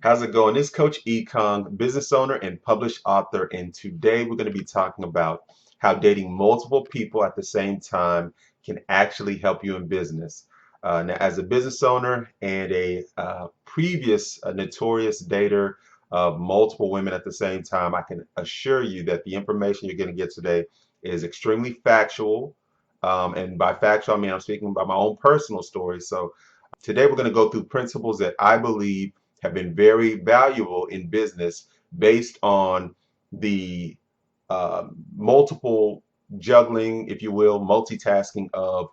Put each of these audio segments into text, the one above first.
How's it going? This is Coach E. Kong, business owner and published author, and today we're going to be talking about how dating multiple people at the same time can actually help you in business. Now, as a business owner and a previous notorious dater of multiple women at the same time, I can assure you that the information you're going to get today is extremely factual. And by factual, I mean I'm speaking about my own personal story. So today we're going to go through principles that I believe have been very valuable in business based on the multiple juggling, if you will, multitasking of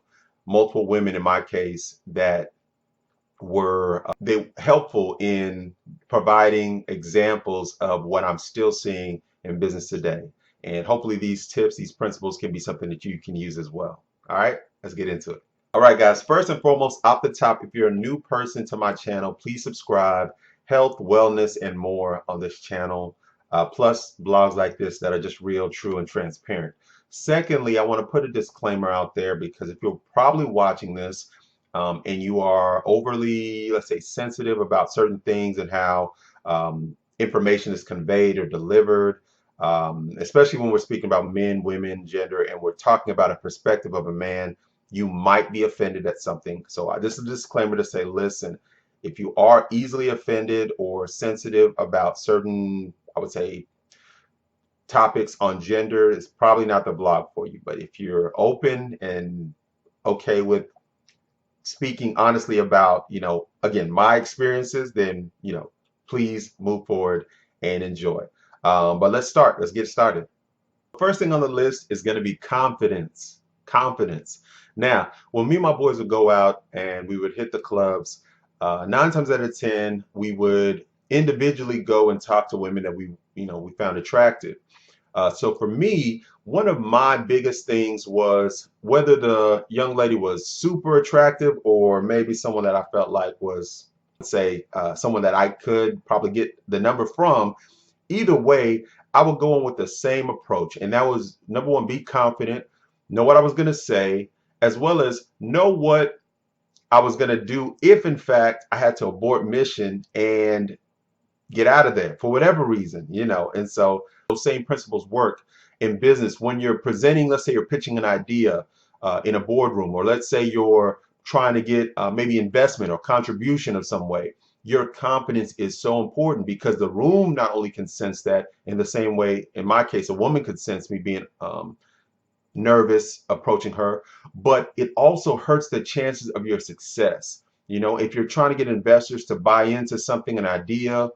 multiple women in my case that were they helpful in providing examples of what I'm still seeing in business today. And hopefully these tips, these principles can be something that you can use as well. All right, let's get into it. All right, guys, first and foremost, off the top, if you're a new person to my channel, please subscribe. Health, wellness, and more on this channel, plus blogs like this that are just real, true, and transparent. Secondly, I want to put a disclaimer out there because if you're probably watching this and you are overly, let's say, sensitive about certain things and how information is conveyed or delivered, especially when we're speaking about men, women, gender, and we're talking about a perspective of a man, you might be offended at something. So this is a disclaimer to say, listen, if you are easily offended or sensitive about certain, I would say, topics on gender, it's probably not the blog for you. But if you're open and okay with speaking honestly about, again, my experiences, then, please move forward and enjoy. But let's start. Let's get started. First thing on the list is going to be confidence. Confidence. Now, when me and my boys would go out and we would hit the clubs, 9 times out of 10, we would individually go and talk to women that we found attractive. So for me, one of my biggest things was whether the young lady was super attractive or maybe someone that I felt like was, say, someone that I could probably get the number from. Either way, I would go in with the same approach. And that was number one, be confident, know what I was going to say, as well as know what I was going to do if, in fact, I had to abort mission and get out of there for whatever reason. And so those same principles work in business when you're presenting. Let's say you're pitching an idea in a boardroom, or let's say you're trying to get maybe investment or contribution of some way. Your confidence is so important because the room not only can sense that in the same way, in my case, a woman could sense me being nervous approaching her, but it also hurts the chances of your success. If you're trying to get investors to buy into something, an idea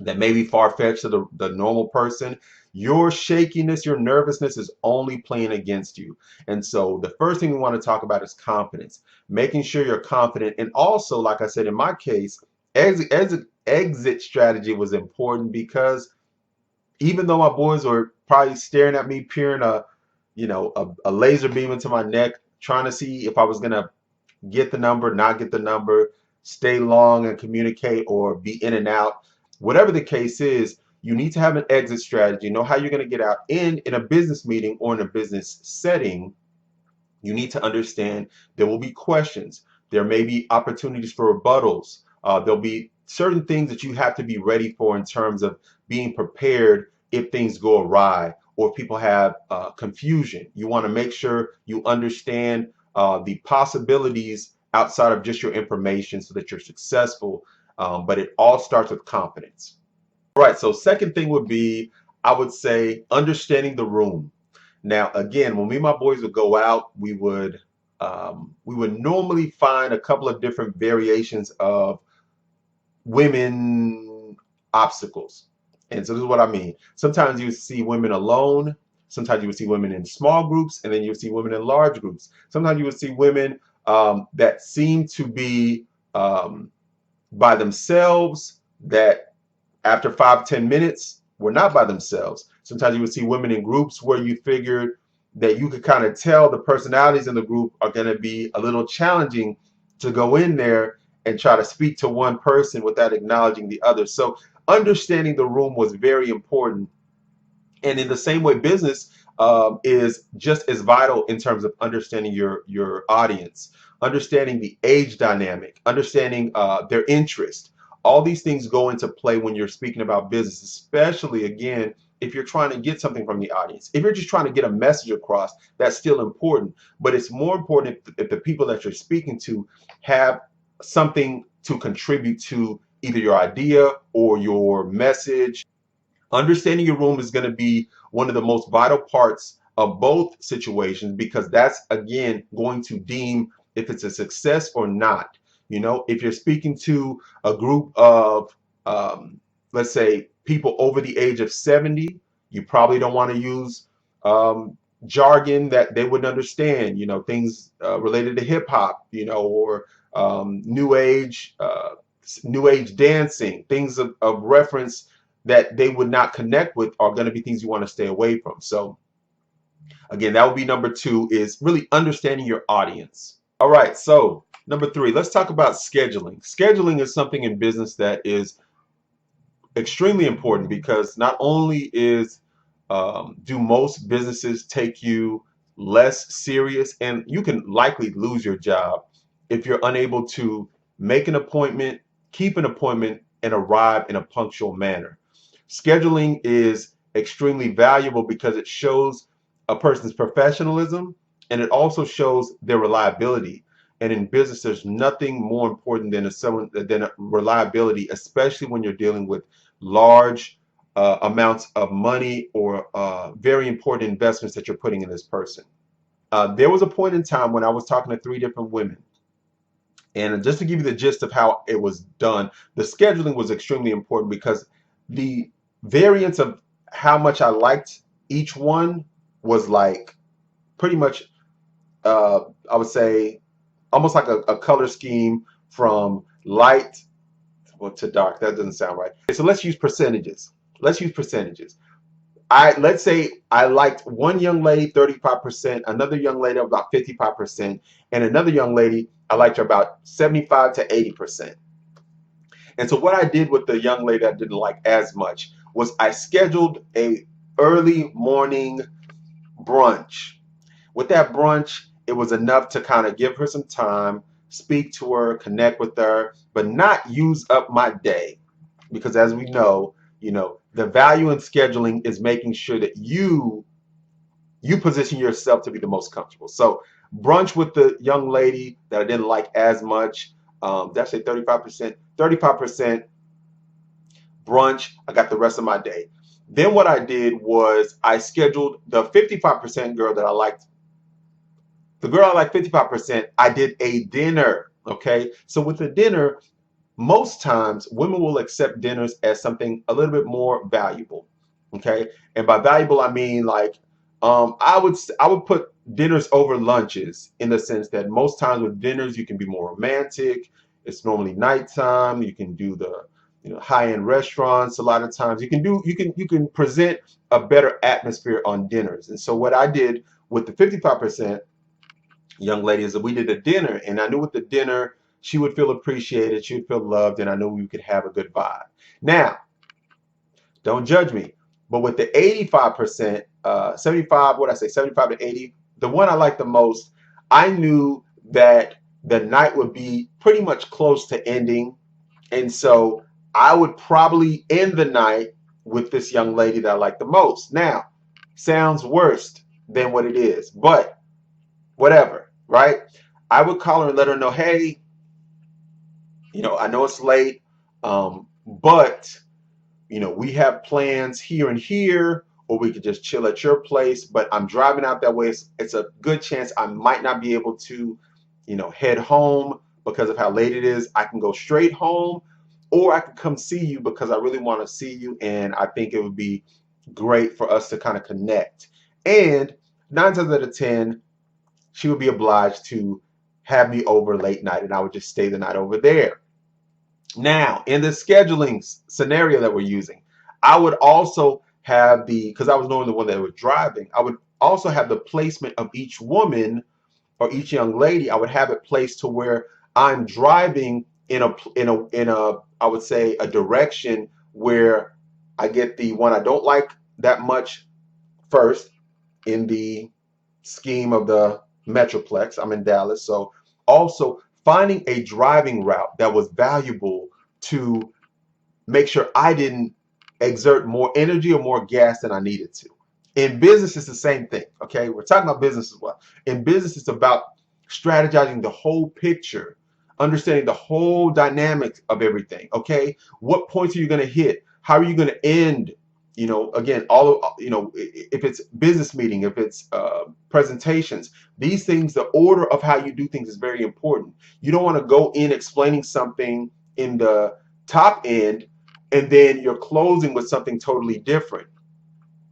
that may be far-fetched to the normal person, your shakiness, your nervousness is only playing against you. And so the first thing we want to talk about is confidence, making sure you're confident. And also, like I said, in my case, exit strategy was important because even though my boys were probably staring at me, peering a laser beam into my neck, trying to see if I was going to get the number, not get the number, stay long and communicate, or be in and out. Whatever the case is, you need to have an exit strategy, know how you're going to get out. In a business meeting or in a business setting, you need to understand there will be questions. There may be opportunities for rebuttals. There'll be certain things that you have to be ready for in terms of being prepared if things go awry or if people have confusion. You want to make sure you understand the possibilities outside of just your information so that you're successful. But it all starts with confidence. All right, so second thing would be, I would say, understanding the room. Now, again, when me and my boys would go out, we would normally find a couple of different variations of women obstacles. And so this is what I mean. Sometimes you would see women alone. Sometimes you would see women in small groups, and then you would see women in large groups. Sometimes you would see women that seem to be by themselves, that after 5 to 10 minutes were not by themselves. Sometimes you would see women in groups where you figured that you could kind of tell the personalities in the group are going to be a little challenging to go in there and try to speak to one person without acknowledging the other. So understanding the room was very important. And in the same way, business is just as vital in terms of understanding your audience, understanding the age dynamic, understanding their interest. All these things go into play when you're speaking about business, especially again, if you're trying to get something from the audience. If you're just trying to get a message across, that's still important. But it's more important if the people that you're speaking to have something to contribute to either your idea or your message. Understanding your room is going to be one of the most vital parts of both situations, because that's again going to deem if it's a success or not. You know, if you're speaking to a group of, let's say, people over the age of 70, you probably don't want to use jargon that they wouldn't understand, you know, things related to hip hop, you know, or new age dancing, things of reference that they would not connect with are going to be things you want to stay away from. So again, that would be number two, is really understanding your audience. All right, so number three, let's talk about scheduling. Scheduling is something in business that is extremely important, because not only is do most businesses take you less serious, and you can likely lose your job if you're unable to make an appointment, keep an appointment, and arrive in a punctual manner. Scheduling is extremely valuable because it shows a person's professionalism, and it also shows their reliability. And in business, there's nothing more important than a reliability, especially when you're dealing with large amounts of money or very important investments that you're putting in this person. There was a point in time when I was talking to three different women. And just to give you the gist of how it was done, the scheduling was extremely important, because the variance of how much I liked each one was like pretty much, I would say, almost like a color scheme from light, well, to dark. That doesn't sound right. So let's use percentages. Let's use percentages. Let's say I liked one young lady 35%, another young lady about 55%, and another young lady I liked her about 75 to 80%. And so what I did with the young lady I didn't like as much was I scheduled a early morning brunch. With that brunch, it was enough to kind of give her some time, speak to her, connect with her, but not use up my day. Because as we know, you know, the value in scheduling is making sure that you position yourself to be the most comfortable. So brunch with the young lady that I didn't like as much, did I say 35%? 35% brunch. I got the rest of my day. Then what I did was I scheduled the 55% girl that I liked. The girl I like 55%, I did a dinner. Okay. So with the dinner, most times women will accept dinners as something a little bit more valuable. Okay. And by valuable, I mean like, I would put dinners over lunches, in the sense that most times with dinners, you can be more romantic. It's normally nighttime. You can do the, you know, high-end restaurants. A lot of times you can present a better atmosphere on dinners. And so what I did with the 55% young lady is that we did a dinner, and I knew with the dinner she would feel appreciated, she would feel loved, and I knew we could have a good vibe. Now, don't judge me, but with the 85%, 75, what I say, 75 to 80, the one I like the most, I knew that the night would be pretty much close to ending, and so I would probably end the night with this young lady that I like the most. Now, sounds worse than what it is, but whatever, right? I would call her and let her know, hey, you know, I know it's late, but you know, we have plans here and here, or we could just chill at your place. But I'm driving out that way. It's a good chance I might not be able to, you know, head home because of how late it is. I can go straight home, or I can come see you because I really want to see you, and I think it would be great for us to kind of connect. And 9 times out of 10, she would be obliged to have me over late night, and I would just stay the night over there. Now, in the scheduling scenario that we're using, I would also have because I was normally the one that was driving, I would also have the placement of each woman or each young lady. I would have it placed to where I'm driving in a I would say a direction where I get the one I don't like that much first in the scheme of the Metroplex. I'm in Dallas. So also finding a driving route that was valuable to make sure I didn't exert more energy or more gas than I needed to. In business, it's the same thing. Okay, we're talking about business as well. In business, it's about strategizing the whole picture, understanding the whole dynamics of everything. Okay, what points are you going to hit? How are you going to end? Again, all of, if it's business meeting, if it's presentations, these things, the order of how you do things is very important. You don't want to go in explaining something in the top end and then you're closing with something totally different.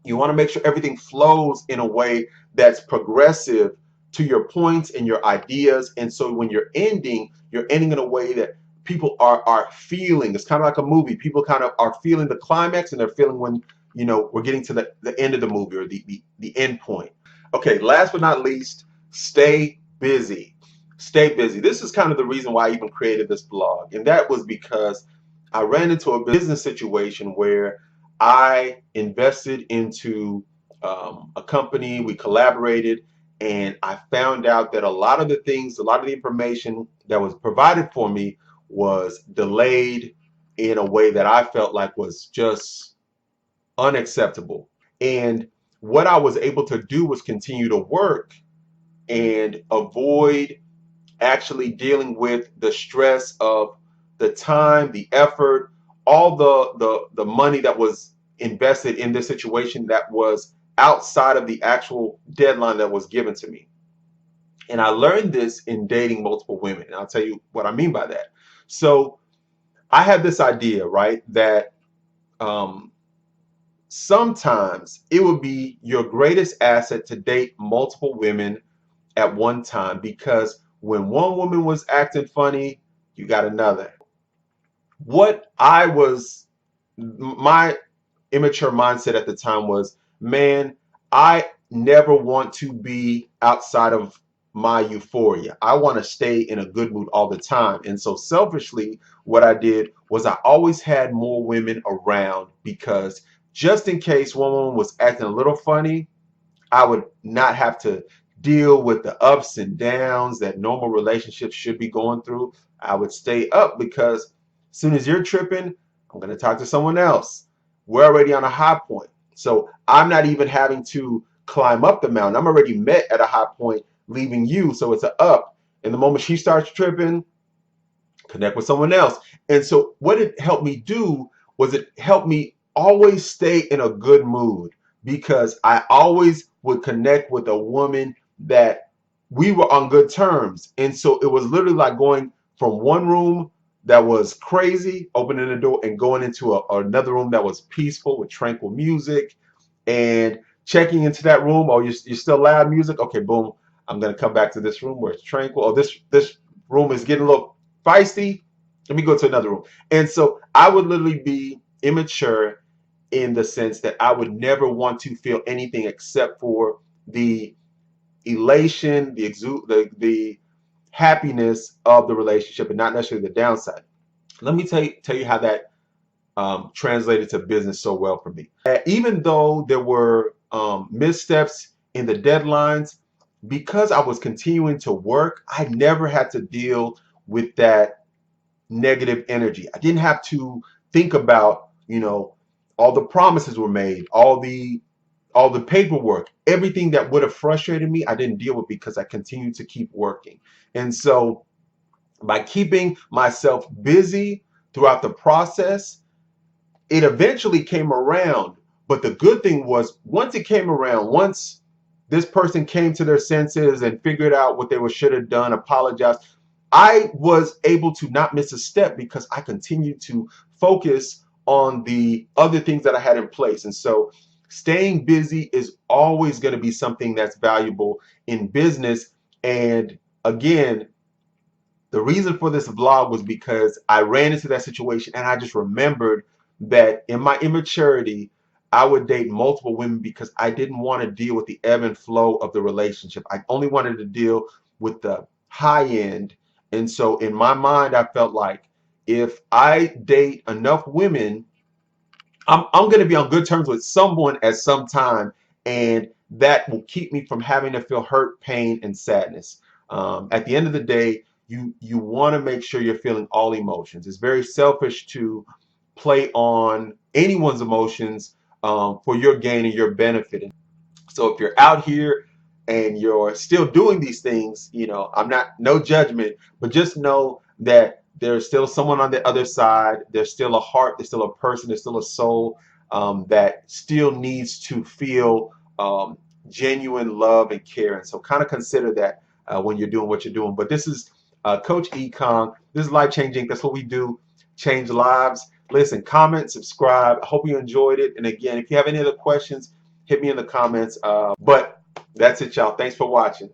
You want to make sure everything flows in a way that's progressive to your points and your ideas. And so when you're ending in a way that people are feeling. It's kind of like a movie. People kind of are feeling the climax and they're feeling when, we're getting to the end of the movie or the end point. Okay, last but not least, stay busy. Stay busy. This is kind of the reason why I even created this blog. And that was because I ran into a business situation where I invested into a company, we collaborated, and I found out that a lot of the things, a lot of the information that was provided for me was delayed in a way that I felt like was just unacceptable. And what I was able to do was continue to work and avoid actually dealing with the stress of the time, the effort, all the money that was invested in this situation that was outside of the actual deadline that was given to me. And I learned this in dating multiple women. And I'll tell you what I mean by that. So I had this idea, right, that um, sometimes it would be your greatest asset to date multiple women at one time, because when one woman was acting funny, you got another. What I was, my immature mindset at the time was, man, I never want to be outside of my euphoria. I want to stay in a good mood all the time. And so selfishly, what I did was I always had more women around, because just in case one woman was acting a little funny, I would not have to deal with the ups and downs that normal relationships should be going through. I would stay up because as soon as you're tripping, I'm going to talk to someone else. We're already on a high point. So I'm not even having to climb up the mountain. I'm already met at a high point, leaving you. So it's a up. And the moment she starts tripping, connect with someone else. And so what it helped me do was it helped me always stay in a good mood, because I always would connect with a woman that we were on good terms. And so it was literally like going from one room that was crazy, opening the door, and going into another room that was peaceful with tranquil music, and checking into that room. Oh, you're still loud music? Okay, boom. I'm going to come back to this room where it's tranquil. Oh, this room is getting a little feisty. Let me go to another room. And so I would literally be immature in the sense that I would never want to feel anything except for the elation, the happiness of the relationship, and not necessarily the downside. Let me tell you how that translated to business so well for me. Even though there were missteps in the deadlines, because I was continuing to work, I never had to deal with that negative energy. I didn't have to think about, all the promises were made, all the paperwork, everything that would have frustrated me, I didn't deal with, because I continued to keep working. And so by keeping myself busy throughout the process, it eventually came around. But the good thing was, once it came around, once this person came to their senses and figured out what they should have done, apologized, I was able to not miss a step because I continued to focus on the other things that I had in place. And so staying busy is always going to be something that's valuable in business. And again, the reason for this vlog was because I ran into that situation and I just remembered that in my immaturity, I would date multiple women because I didn't want to deal with the ebb and flow of the relationship. I only wanted to deal with the high end. And so in my mind, I felt like if I date enough women, I'm going to be on good terms with someone at some time, and that will keep me from having to feel hurt, pain, and sadness. At the end of the day, you want to make sure you're feeling all emotions. It's very selfish to play on anyone's emotions for your gain and your benefit. So if you're out here and you're still doing these things, I'm not, no judgment, but just know that there's still someone on the other side. There's still a heart. There's still a person. There's still a soul that still needs to feel genuine love and care. And so kind of consider that when you're doing what you're doing. But this is Coach Ekong. This is Life Changing. That's what we do, change lives. Listen, comment, subscribe. I hope you enjoyed it. And again, if you have any other questions, hit me in the comments. But that's it, y'all. Thanks for watching.